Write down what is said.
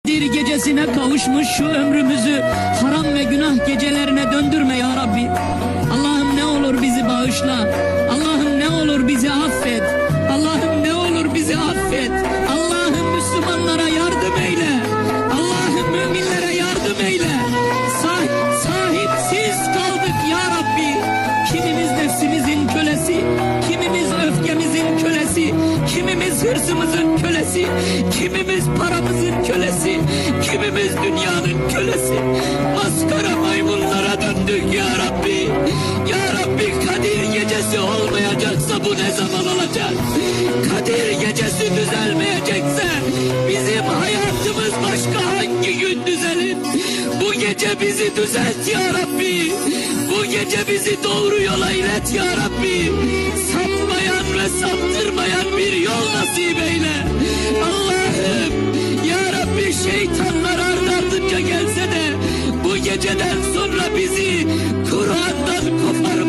Kadir gecesine kavuşmuş şu ömrümüzü haram ve günah gecelerine döndürme ya Rabbi. Allah'ım ne olur bizi bağışla. Allah'ım ne olur bizi affet. Allah'ım ne olur bizi affet. Allah'ım Müslümanlara yardım eyle. Allah'ım müminlere yardım eyle. Sahipsiz kaldık ya Rabbi. Kimimiz nefsimizin kölesi, kimimiz öfkemizin kölesi, kimimiz hırsımızın kölesi, kimimiz paramızın kölesi, kimimiz dünyanın kölesi. Maskara maymunlara döndük ya Rabbi. Ya Rabbi, Kadir gecesi olmayacaksa bu ne zaman olacak? Kadir gecesi düzelmeyecekse bizim hayatımız başka hangi gün düzelir? Bu gece bizi düzelt ya Rabbi. Bu gece bizi doğru yola ilet ya Rabbi. Sapmayan ve saptırmayan bir yol nasip eyle. Allah'ım ya Rabbi, şeytanlar ardınca gelse de bu geceden sonra bizi Kur'an'dan kopar.